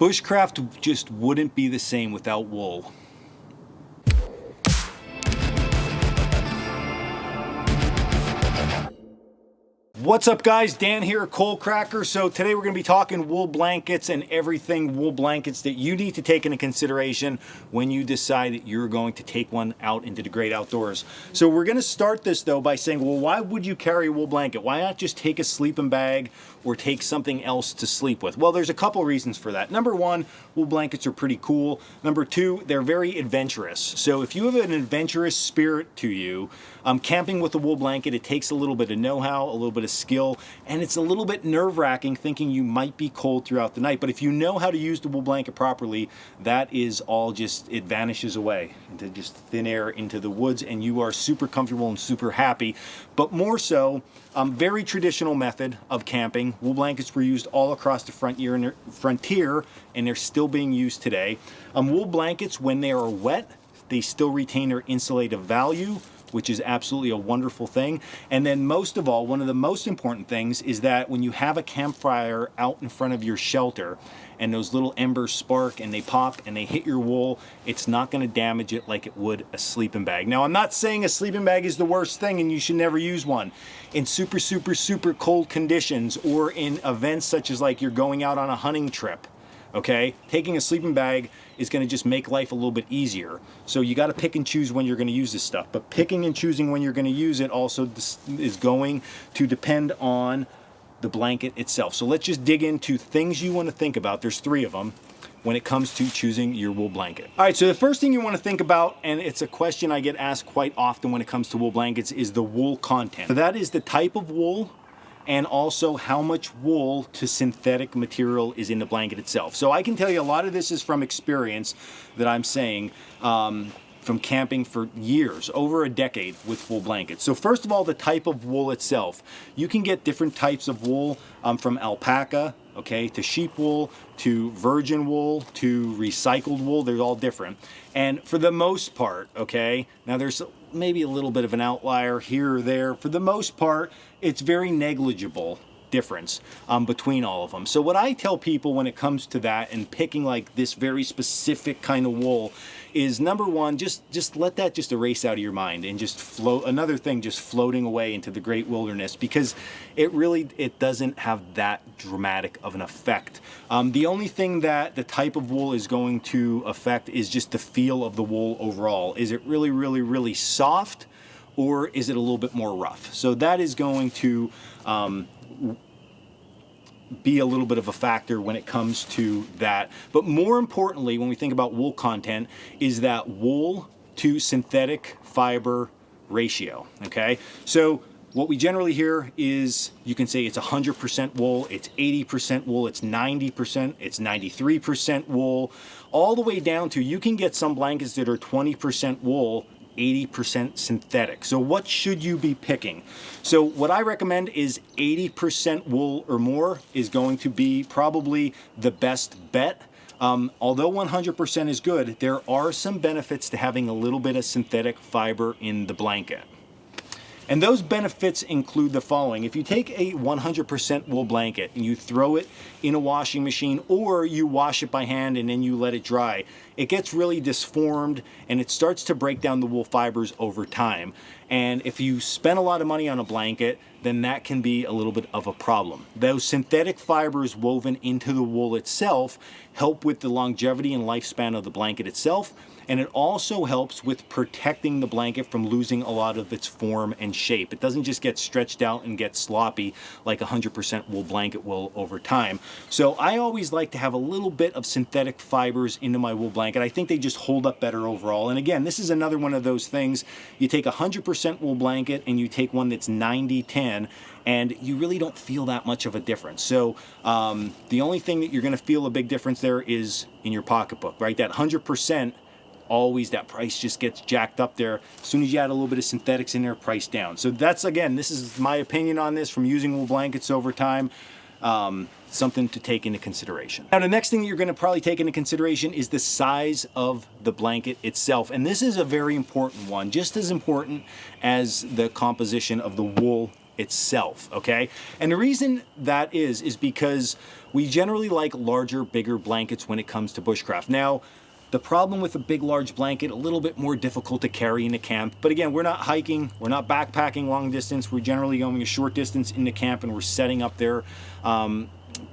Bushcraft just wouldn't be the same without wool. What's up guys, Dan here, Coalcracker. So today we're going to be talking wool blankets and everything wool blankets that you need to take into consideration when you decide that you're going to take one out into the great outdoors. So we're going to start this though by saying, well, why would you carry a wool blanket? Why not just take a sleeping bag or take something else to sleep with? Well, there's a couple reasons for that. Number one, wool blankets are pretty cool. Number two, they're very adventurous. So if you have an adventurous spirit to you, camping with a wool blanket, it takes a little bit of know-how, a little bit of skill, and it's a little bit nerve-wracking thinking you might be cold throughout the night. But if you know how to use the wool blanket properly, that is all just, it vanishes away into just thin air into the woods, and you are super comfortable and super happy. But more so, very traditional method of camping. Wool blankets were used all across the frontier, and they're still being used today. Wool blankets, when they are wet, they still retain their insulative value, which is absolutely a wonderful thing. And then most of all, one of the most important things is that when you have a campfire out in front of your shelter and those little embers spark and they pop and they hit your wool, it's not gonna damage it like it would a sleeping bag. Now, I'm not saying a sleeping bag is the worst thing and you should never use one. In super cold conditions or in events such as like you're going out on a hunting trip, okay, taking a sleeping bag is going to just make life a little bit easier. So you got to pick and choose when you're going to use this stuff. But picking and choosing when you're going to use it also is going to depend on the blanket itself. So let's just dig into things you want to think about. There's three of them when it comes to choosing your wool blanket. All right, so the first thing you want to think about, and it's a question I get asked quite often when it comes to wool blankets, is the wool content. So that is the type of wool and also how much wool to synthetic material is in the blanket itself. So I can tell you a lot of this is from experience that I'm saying, from camping for years, over a decade with wool blankets. So first of all, the type of wool itself. You can get different types of wool from alpaca, okay, to sheep wool, to virgin wool, to recycled wool. They're all different. And for the most part, okay, now there's maybe a little bit of an outlier here or there. For the most part, it's very negligible difference between all of them. So what I tell people when it comes to that and picking like this very specific kind of wool is, number one, just let that just erase out of your mind and just float. Another thing, just floating away into the great wilderness, because it doesn't have that dramatic of an effect. The only thing that the type of wool is going to affect is just the feel of the wool overall. Is it really soft, or is it a little bit more rough? So that is going to be a little bit of a factor when it comes to that. But more importantly, when we think about wool content, is that wool to synthetic fiber ratio, okay? So what we generally hear is, you can say it's 100% wool, it's 80% wool, it's 90%, it's 93% wool, all the way down to, you can get some blankets that are 20% wool, 80% synthetic. So what should you be picking? So what I recommend is 80% wool or more is going to be probably the best bet. Although 100% is good, there are some benefits to having a little bit of synthetic fiber in the blanket. And those benefits include the following. If you take a 100% wool blanket and you throw it in a washing machine, or you wash it by hand and then you let it dry, it gets really disformed and it starts to break down the wool fibers over time. And if you spend a lot of money on a blanket, then that can be a little bit of a problem. Those synthetic fibers woven into the wool itself help with the longevity and lifespan of the blanket itself, and it also helps with protecting the blanket from losing a lot of its form and shape. It doesn't just get stretched out and get sloppy like a 100% wool blanket will over time. So I always like to have a little bit of synthetic fibers into my wool blanket. I think they just hold up better overall. And again, this is another one of those things. You take a 100% wool blanket and you take one that's 90-10, and you really don't feel that much of a difference. So the only thing that you're gonna feel a big difference there is in your pocketbook, right? That 100%, always that price just gets jacked up there. As soon as you add a little bit of synthetics in there, price down. So that's, again, this is my opinion on this from using wool blankets over time. Something to take into consideration. Now, the next thing you're going to probably take into consideration is the size of the blanket itself. And this is a very important one, just as important as the composition of the wool itself, okay? And the reason that is because we generally like larger, bigger blankets when it comes to bushcraft. Now, the problem with a big, large blanket, a little bit more difficult to carry into camp. But again, we're not hiking, we're not backpacking long distance. We're generally going a short distance into camp and we're setting up there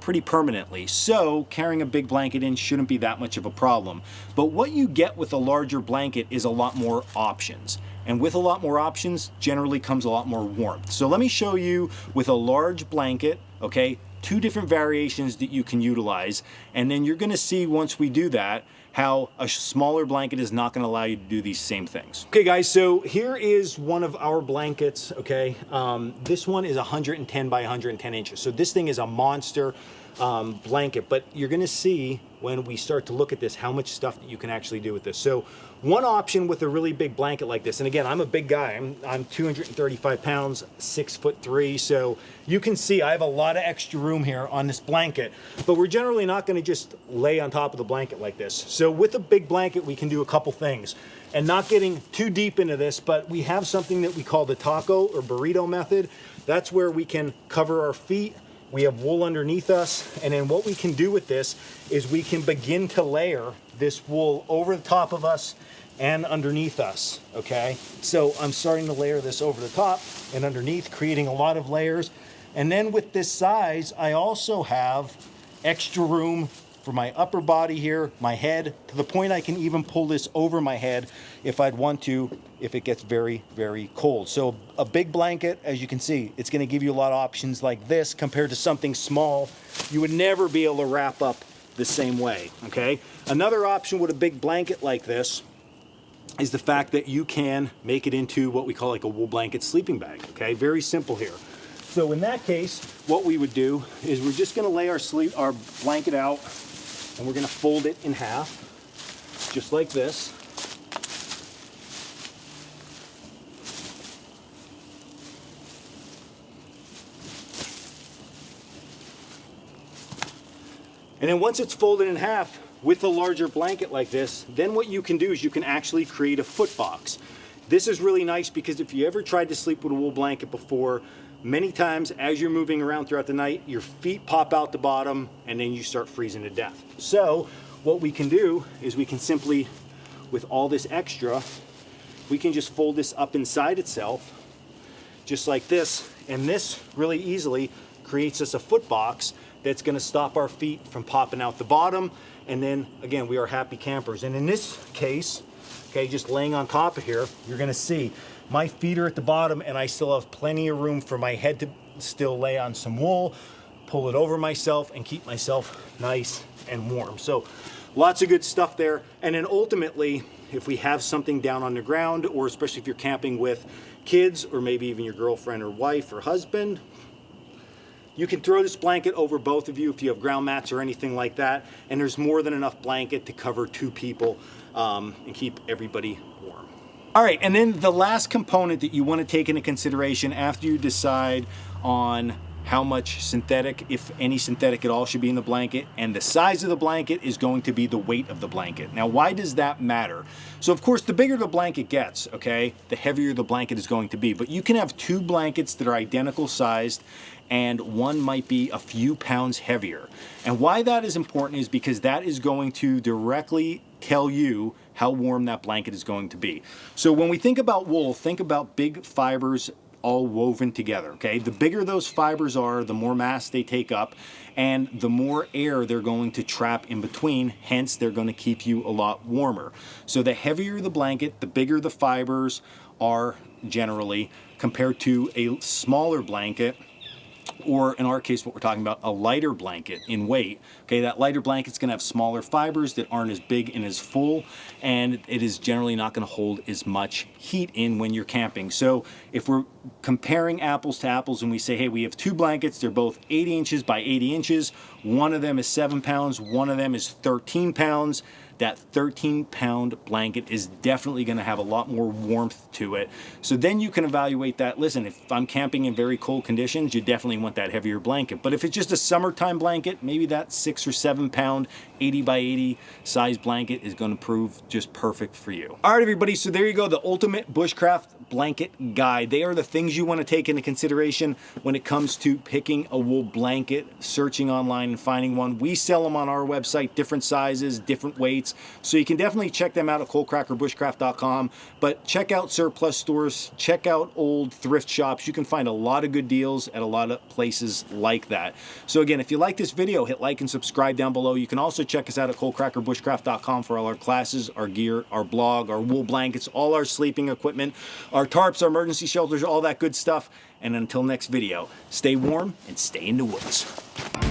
pretty permanently. So carrying a big blanket in shouldn't be that much of a problem. But what you get with a larger blanket is a lot more options. And with a lot more options, generally comes a lot more warmth. So let me show you with a large blanket, okay, 2 different variations that you can utilize. And then you're gonna see once we do that, how a smaller blanket is not going to allow you to do these same things. Okay guys, so here is one of our blankets, okay? This one is 110 by 110 inches. So this thing is a monster blanket, but you're going to see when we start to look at this how much stuff that you can actually do with this. So one option with a really big blanket like this, and again, I'm a big guy, I'm 235 pounds, 6'3", so you can see I have a lot of extra room here on this blanket, but we're generally not going to just lay on top of the blanket like this. So with a big blanket, we can do a couple things, and not getting too deep into this, but we have something that we call the taco or burrito method. That's where we can cover our feet. We have wool underneath us, and then what we can do with this is we can begin to layer this wool over the top of us and underneath us, okay? So I'm starting to layer this over the top and underneath, creating a lot of layers. And then with this size, I also have extra room for my upper body here, my head, to the point I can even pull this over my head if I'd want to, if it gets very, very cold. So a big blanket, as you can see, it's gonna give you a lot of options like this compared to something small. You would never be able to wrap up the same way, okay? Another option with a big blanket like this is the fact that you can make it into what we call like a wool blanket sleeping bag, okay? Very simple here. So in that case, what we would do is we're just gonna lay our blanket out, and we're gonna fold it in half, just like this. And then once it's folded in half with a larger blanket like this, then what you can do is you can actually create a foot box. This is really nice because if you ever tried to sleep with a wool blanket before, many times as you're moving around throughout the night, your feet pop out the bottom and then you start freezing to death. So what we can do is we can simply, with all this extra, we can just fold this up inside itself, just like this, and this really easily creates us a foot box that's gonna stop our feet from popping out the bottom, and then again, we are happy campers. And in this case, okay, just laying on top of here, you're gonna see my feet are at the bottom and I still have plenty of room for my head to still lay on some wool, pull it over myself and keep myself nice and warm. So lots of good stuff there. And then ultimately, if we have something down on the ground, or especially if you're camping with kids or maybe even your girlfriend or wife or husband, you can throw this blanket over both of you if you have ground mats or anything like that, and there's more than enough blanket to cover 2 people and keep everybody warm. All right, and then the last component that you want to take into consideration after you decide on how much synthetic, if any synthetic at all, should be in the blanket, and the size of the blanket is going to be the weight of the blanket. Now, why does that matter? So of course, the bigger the blanket gets, okay, the heavier the blanket is going to be, but you can have 2 blankets that are identical sized, and one might be a few pounds heavier. And why that is important is because that is going to directly tell you how warm that blanket is going to be. So when we think about wool, think about big fibers all woven together, okay? The bigger those fibers are, the more mass they take up, and the more air they're going to trap in between, hence they're going to keep you a lot warmer. So the heavier the blanket, the bigger the fibers are generally, compared to a smaller blanket, or in our case, what we're talking about, a lighter blanket in weight. Okay, that lighter blanket's gonna have smaller fibers that aren't as big and as full, and it is generally not gonna hold as much heat in when you're camping. So if we're comparing apples to apples and we say, hey, we have 2 blankets, they're both 80 inches by 80 inches, one of them is 7 pounds, one of them is 13 pounds, that 13-pound blanket is definitely gonna have a lot more warmth to it. So then you can evaluate that. Listen, if I'm camping in very cold conditions, you definitely want that heavier blanket. But if it's just a summertime blanket, maybe that 6 or 7 pound, 80 by 80 size blanket is gonna prove just perfect for you. All right, everybody, so there you go, the ultimate bushcraft blanket guide. They are the things you want to take into consideration when it comes to picking a wool blanket, searching online and finding one. We sell them on our website, different sizes, different weights, so you can definitely check them out at coalcrackerbushcraft.com. But check out surplus stores, check out old thrift shops. You can find a lot of good deals at a lot of places like that. So again, if you like this video, hit like and subscribe down below. You can also check us out at coalcrackerbushcraft.com for all our classes, our gear, our blog, our wool blankets, all our sleeping equipment, our tarps, our emergency shelters, all that good stuff. And until next video, stay warm and stay in the woods.